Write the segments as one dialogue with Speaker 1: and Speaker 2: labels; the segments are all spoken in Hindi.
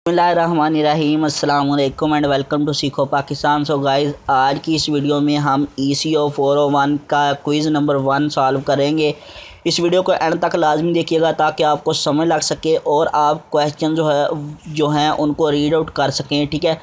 Speaker 1: बिस्मिल्लाहिर्रहमानिर्रहीम अस्सलाम वालेकुम एंड वेलकम टू सीखो पाकिस्तान। सो गाइस, आज की इस वीडियो में हम ECO 401 का क्विज़ नंबर 1 सॉल्व करेंगे। इस वीडियो को एंड तक लाजमी देखिएगा ताकि आपको समझ लग सके और आप क्वेश्चन जो हैं उनको रीड आउट कर सकें। ठीक है,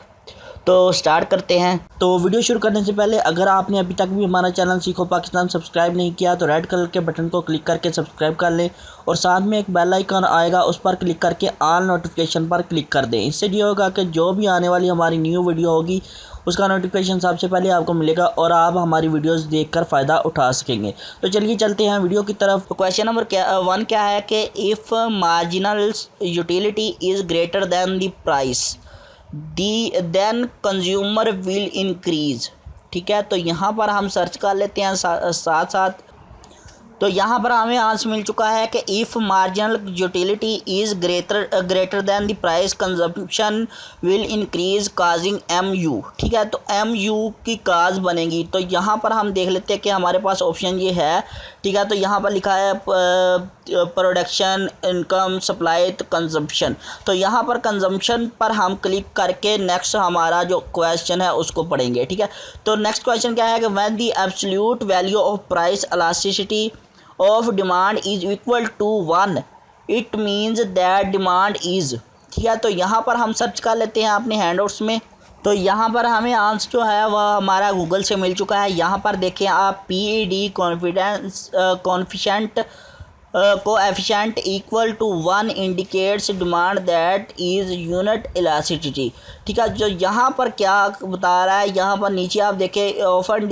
Speaker 1: तो स्टार्ट करते हैं। तो वीडियो शुरू करने से पहले अगर आपने अभी तक भी हमारा चैनल सीखो पाकिस्तान सब्सक्राइब नहीं किया तो रेड कलर के बटन को क्लिक करके सब्सक्राइब कर लें और साथ में एक बेल आइकन आएगा, उस पर क्लिक करके ऑल नोटिफिकेशन पर क्लिक कर दें। इससे ये होगा कि जो भी आने वाली हमारी न्यू वीडियो होगी उसका नोटिफिकेशन सबसे पहले आपको मिलेगा और आप हमारी वीडियोस देखकर फ़ायदा उठा सकेंगे। तो चलिए चलते हैं वीडियो की तरफ। क्वेश्चन नंबर 1 क्या है कि if marginal utility is greater than the price then consumer will increase. ठीक है, तो यहाँ पर हम सर्च कर लेते हैं साथ साथ। तो यहाँ पर हमें आंसर मिल चुका है कि if marginal utility is greater than the price consumption will increase causing MU। ठीक है, तो MU की काज बनेगी। तो यहाँ पर हम देख लेते हैं कि हमारे पास ऑप्शन ये है। ठीक है, तो यहाँ पर लिखा है प्रोडक्शन, इनकम, सप्लाई, कंजम्पशन। तो यहाँ पर कंजम्पशन पर हम क्लिक करके नेक्स्ट हमारा जो क्वेश्चन है उसको पढ़ेंगे। ठीक है, तो नेक्स्ट क्वेश्चन क्या है कि when the absolute value of price elasticity of demand is equal to 1 it means that demand is. ठीक है, तो यहाँ पर हम सर्च कर लेते हैं अपने हैंडआउट्स में। तो यहाँ पर हमें आंसर जो है वह हमारा गूगल से मिल चुका है। यहाँ पर देखें आप PED coefficient equal to 1 indicates demand that is unit elasticity. ठीक है, जो यहाँ पर क्या बता रहा है, यहाँ पर नीचे आप देखें often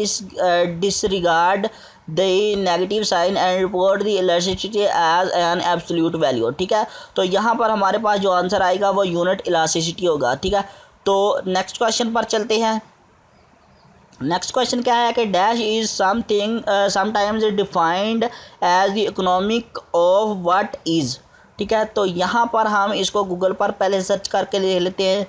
Speaker 1: disregard the negative sign and report the elasticity as an absolute value. ठीक है, तो यहाँ पर हमारे पास जो आंसर आएगा वो यूनिट इलास्टिसिटी होगा। ठीक है, तो नेक्स्ट क्वेश्चन पर चलते हैं। नेक्स्ट क्वेश्चन क्या है कि dash is something sometimes defined as the economic of what is. ठीक है, तो यहाँ पर हम इसको गूगल पर पहले सर्च करके ले लेते हैं।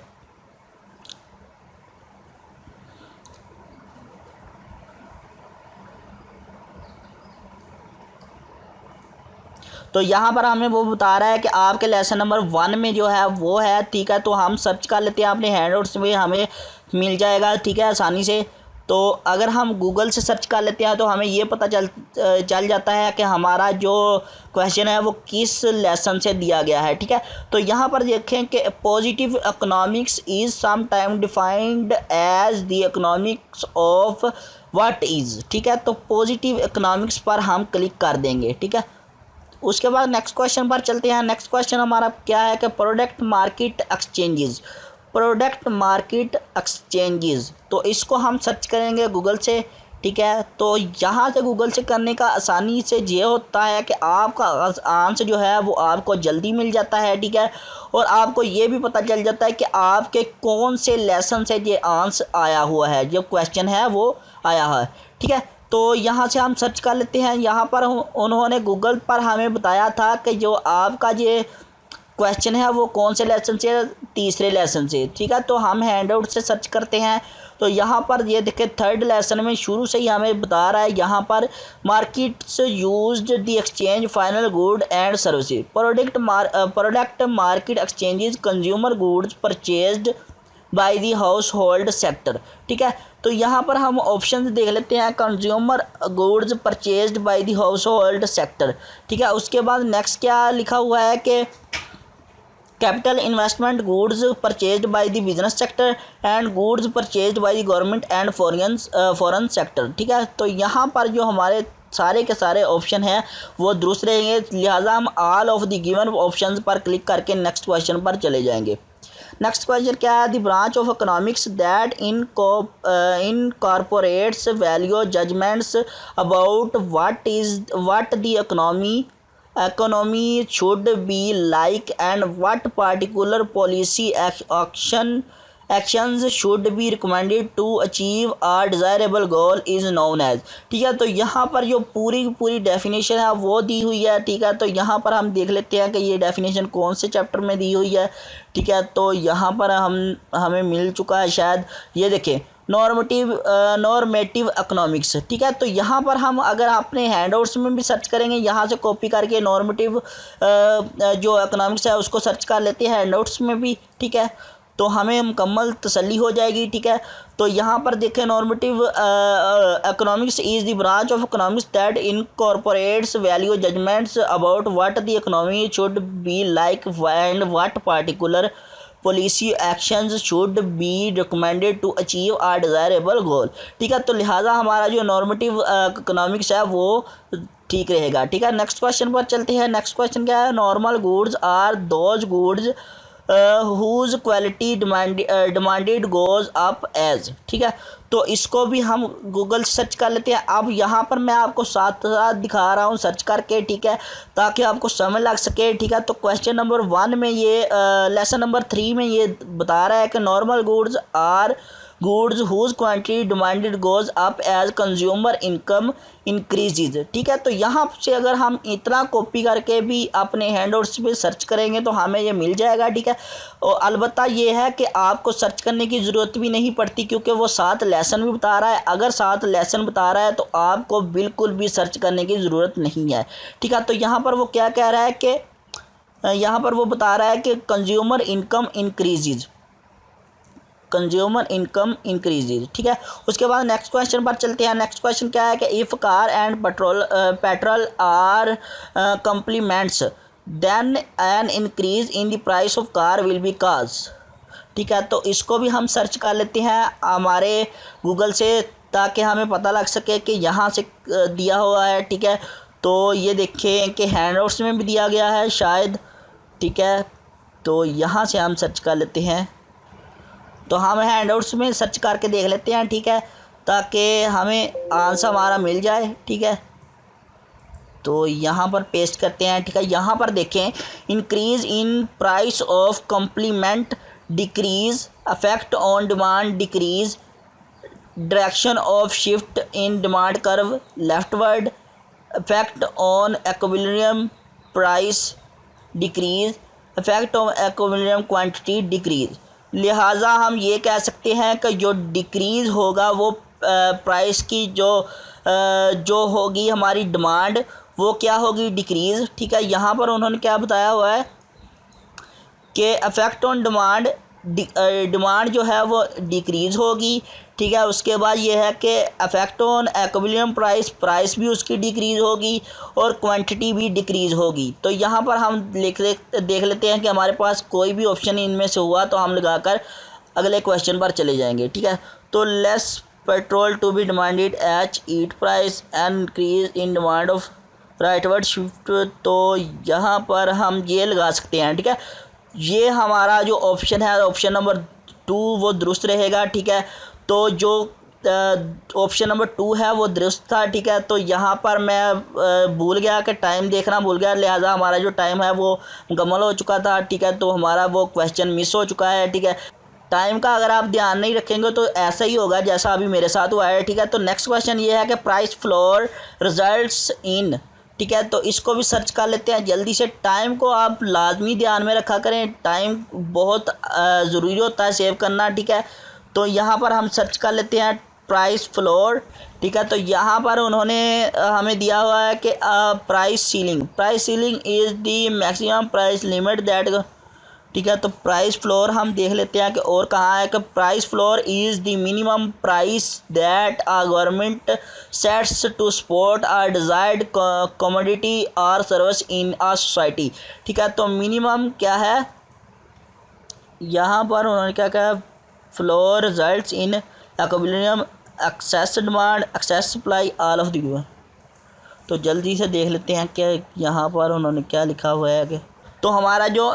Speaker 1: तो यहाँ पर हमें वो बता रहा है कि आपके लेसन नंबर 1 में जो है वो है। ठीक है, तो हम सर्च कर लेते हैं अपने हैंडआउट्स में, हमें मिल जाएगा। ठीक है, आसानी से। तो अगर हम गूगल से सर्च कर लेते हैं तो हमें ये पता चल जाता है कि हमारा जो क्वेश्चन है वो किस लेसन से दिया गया है। ठीक है, तो यहाँ पर देखें कि positive economics is sometime defined as the economics of what is. ठीक है, तो पॉजिटिव इकोनॉमिक्स पर हम क्लिक कर देंगे। ठीक है, उसके बाद नेक्स्ट क्वेश्चन पर चलते हैं। नेक्स्ट क्वेश्चन हमारा क्या है कि प्रोडक्ट मार्केट एक्सचेंजेस। तो इसको हम सर्च करेंगे गूगल से। ठीक है, तो यहाँ से गूगल से करने का आसानी से ये होता है कि आपका आंसर जो है वो आपको जल्दी मिल जाता है। ठीक है, और आपको ये भी पता चल जाता है कि आपके कौन से लेसन से ये आंसर आया हुआ है, जो क्वेश्चन है वो आया है। ठीक है, तो यहाँ से हम सर्च कर लेते हैं। यहाँ पर उन्होंने गूगल पर हमें बताया था कि जो आपका ये क्वेश्चन है वो कौन से लेसन से, तीसरे लेसन से। ठीक है, तो हम हैंडआउट से सर्च करते हैं। तो यहाँ पर ये देखें थर्ड लेसन में शुरू से ही हमें बता रहा है यहाँ पर markets used the exchange final good and services. Product market exchanges consumer goods purchased by the house hold sector. ठीक है, तो यहाँ पर हम ऑप्शन देख लेते हैं consumer goods purchased by the house hold sector. ठीक है, उसके बाद नेक्स्ट क्या लिखा हुआ है कि capital investment goods purchased by the business sector and goods purchased by the government and foreign sector. ठीक है, तो यहाँ पर जो हमारे सारे के सारे ऑप्शन हैं वो दुरुस्त रहेंगे, लिहाजा हम all of the given options पर क्लिक करके नेक्स्ट क्वेश्चन पर चले जाएंगे। नेक्स्ट क्वेश्चन क्या है, the branch of economics that incorporates value judgements about what the economy should be like and what particular policy actions should be recommended to achieve a desirable goal is known as। ठीक है, तो यहाँ पर जो पूरी डेफिनेशन है वो दी हुई है। ठीक है, तो यहाँ पर हम देख लेते हैं कि ये डेफिनेशन कौन से चैप्टर में दी हुई है। ठीक है, तो यहाँ पर हमें मिल चुका है शायद, ये देखें नॉर्मेटिव इकोनॉमिक्स। ठीक है, तो यहाँ पर हम अगर अपने हैंडआउट्स में भी सर्च करेंगे, यहाँ से कॉपी करके नॉर्मेटिव जो इकोनॉमिक्स है उसको सर्च कर लेते हैं हैंडआउट्स में भी। ठीक है, तो हमें मुकम्मल तसल्ली हो जाएगी। ठीक है, तो यहाँ पर देखें, normative economics is the branch of economics that incorporates value judgements about what the economy should be like and what particular policy actions should be recommended to achieve our desirable goal. ठीक है, तो लिहाजा हमारा जो नॉर्मेटिव इकोनॉमिक्स है वो ठीक रहेगा। ठीक है, नेक्स्ट क्वेश्चन पर चलते हैं। नेक्स्ट क्वेश्चन क्या है? Normal goods are those goods whose quality demanded goes up as. ठीक है, तो इसको भी हम गूगल सर्च कर लेते हैं। अब यहाँ पर मैं आपको साथ साथ दिखा रहा हूँ सर्च करके। ठीक है, ताकि आपको समझ लग सके। ठीक है, तो क्वेश्चन नंबर 1 में ये लेसन नंबर 3 में ये बता रहा है कि normal goods are goods whose quantity demanded goes up as consumer income increases. ठीक है, तो यहाँ से अगर हम इतना कॉपी करके भी अपने हैंडआउट्स पे सर्च करेंगे तो हमें ये मिल जाएगा। ठीक है, और अलबत्ता ये है कि आपको सर्च करने की ज़रूरत भी नहीं पड़ती, क्योंकि वो 7 लेसन भी बता रहा है। अगर 7 लेसन बता रहा है तो आपको बिल्कुल भी सर्च करने की ज़रूरत नहीं है। ठीक है, तो यहाँ पर वो क्या कह रहा है कि यहाँ पर वो बता रहा है कि consumer income increases, consumer income increases. ठीक है, उसके बाद नेक्स्ट क्वेश्चन पर चलते हैं। नेक्स्ट क्वेश्चन क्या है कि if car and petrol are complements then an increase in the price of car will be cause. ठीक है, तो इसको भी हम सर्च कर लेते हैं हमारे गूगल से, ताकि हमें पता लग सके कि यहाँ से दिया हुआ है। ठीक है, तो ये देखें कि हैंडआउट्स में भी दिया गया है शायद। ठीक है, तो यहाँ से हम सर्च कर लेते हैं। तो हम हैंडआउट्स में सर्च करके देख लेते हैं। ठीक है, ताकि हमें आंसर हमारा मिल जाए। ठीक है, तो यहाँ पर पेस्ट करते हैं। ठीक है, यहाँ पर देखें, increase in price of complement decrease affect on demand decrease direction of shift in demand curve leftward effect on equilibrium price decrease effect on equilibrium quantity decrease. लिहाजा हम ये कह सकते हैं कि जो डिक्रीज़ होगा वो प्राइस की जो होगी हमारी डिमांड, वो क्या होगी? डिक्रीज़। ठीक है, यहाँ पर उन्होंने क्या बताया हुआ है कि अफेक्ट ऑन डिमांड, डिमांड जो है वो डिक्रीज़ होगी। ठीक है, उसके बाद ये है कि affect on equilibrium price, price भी उसकी डिक्रीज़ होगी और क्वांटिटी भी डिक्रीज़ होगी। तो यहाँ पर हम देख लेते हैं कि हमारे पास कोई भी ऑप्शन इनमें से हुआ तो हम लगाकर अगले क्वेश्चन पर चले जाएंगे। ठीक है, तो less petrol to be demanded each it price and increase in demand of rightward shift. तो यहाँ पर हम ये लगा सकते हैं। ठीक है, ये हमारा जो ऑप्शन है, ऑप्शन नंबर 2 वो दुरुस्त रहेगा। ठीक है, तो जो ऑप्शन नंबर 2 है वो दुरुस्त था। ठीक है, तो यहाँ पर मैं भूल गया कि टाइम देखना भूल गया, लिहाजा हमारा जो टाइम है वो मुकम्मल हो चुका था। ठीक है, तो हमारा वो क्वेश्चन मिस हो चुका है। ठीक है, टाइम का अगर आप ध्यान नहीं रखेंगे तो ऐसा ही होगा जैसा अभी मेरे साथ हुआ है। ठीक है, तो नेक्स्ट क्वेश्चन ये है कि प्राइस फ्लोर रिजल्ट्स इन। ठीक है, तो इसको भी सर्च कर लेते हैं जल्दी से। टाइम को आप लाजमी ध्यान में रखा करें, टाइम बहुत ज़रूरी होता है सेव करना। ठीक है, तो यहाँ पर हम सर्च कर लेते हैं प्राइस फ्लोर। ठीक है, तो यहाँ पर उन्होंने हमें दिया हुआ है कि price ceiling is the maximum price limit that. ठीक है, तो प्राइस फ्लोर हम देख लेते हैं कि और कहाँ है कि price floor is the minimum price that a government sets to support a desired commodity और सर्विस इन आ सोसाइटी। ठीक है, तो मिनिमम क्या है, यहाँ पर उन्होंने क्या कहा, floor results in equilibrium excess demand excess supply all of the given. तो जल्दी से देख लेते हैं कि यहाँ पर उन्होंने क्या लिखा हुआ है कि तो हमारा जो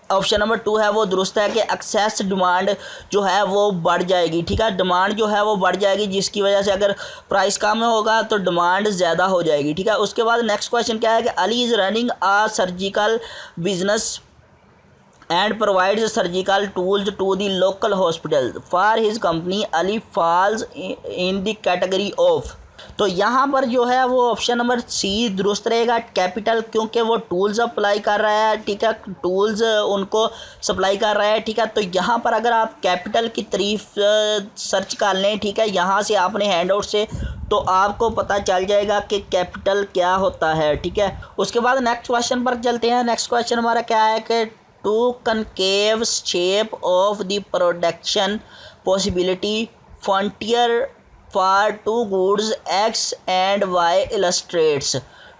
Speaker 1: ऑप्शन नंबर 2 है वो दुरुस्त है कि एक्सेस डिमांड जो है वो बढ़ जाएगी। ठीक है, डिमांड जो है वो बढ़ जाएगी, जिसकी वजह से अगर प्राइस कम होगा तो डिमांड ज़्यादा हो जाएगी। ठीक है, उसके बाद नेक्स्ट क्वेश्चन क्या है कि Ali is running a surgical business and provides surgical tools to the local hospital. For his company, Ali falls in the category of। तो यहाँ पर जो है वो ऑप्शन नंबर सी दुरुस्त रहेगा, कैपिटल, क्योंकि वो टूल्स अप्लाई कर रहा है, ठीक है, टूल्स उनको सप्लाई कर रहा है, ठीक है। तो यहाँ पर अगर आप कैपिटल की तारीफ सर्च कर लें, ठीक है, यहाँ से आपने हैंड आउट से, तो आपको पता चल जाएगा कि कैपिटल क्या होता है, ठीक है। उसके बाद नेक्स्ट क्वेश्चन पर चलते हैं। नेक्स्ट क्वेश्चन हमारा क्या है कि to concave shape of the production possibility frontier for two goods X and Y illustrates,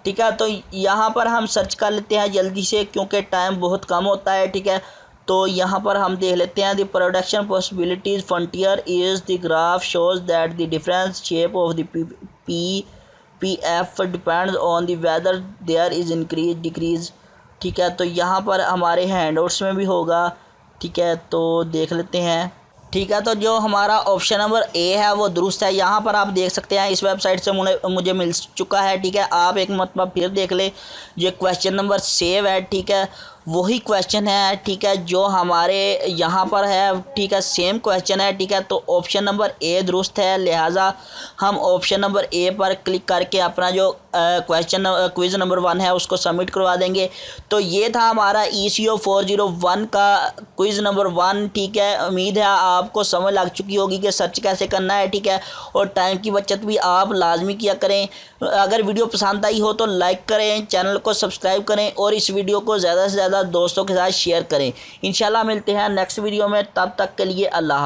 Speaker 1: ठीक है। तो यहाँ पर हम सर्च कर लेते हैं जल्दी से क्योंकि टाइम बहुत कम होता है, ठीक है। तो यहाँ पर हम देख लेते हैं the production possibilities frontier is the graph shows that the difference shape of the P F depends on the whether there is increase decrease, ठीक है। तो यहाँ पर हमारे हैंडआउट्स में भी होगा, ठीक है, तो देख लेते हैं, ठीक है। तो जो हमारा ऑप्शन नंबर ए है वो दुरुस्त है। यहाँ पर आप देख सकते हैं इस वेबसाइट से मुझे मिल चुका है, ठीक है। आप एक मतलब फिर देख ले, ये क्वेश्चन नंबर सेव है, ठीक है, वही क्वेश्चन है, ठीक है, जो हमारे यहाँ पर है, ठीक है, सेम क्वेश्चन है, ठीक है। तो ऑप्शन नंबर ए दुरुस्त है, लिहाजा हम ऑप्शन नंबर ए पर क्लिक करके अपना जो क्विज़ नंबर 1 है उसको सबमिट करवा देंगे। तो ये था हमारा ECO 401 का क्विज़ नंबर 1, ठीक है। उम्मीद है आपको समझ लग चुकी होगी कि सर्च कैसे करना है, ठीक है, और टाइम की बचत भी आप लाजमी किया करें। अगर वीडियो पसंद आई हो तो लाइक करें, चैनल को सब्सक्राइब करें और इस वीडियो को ज़्यादा से ज़्यादा दोस्तों के साथ शेयर करें। इंशाल्लाह मिलते हैं नेक्स्ट वीडियो में, तब तक के लिए अल्लाह।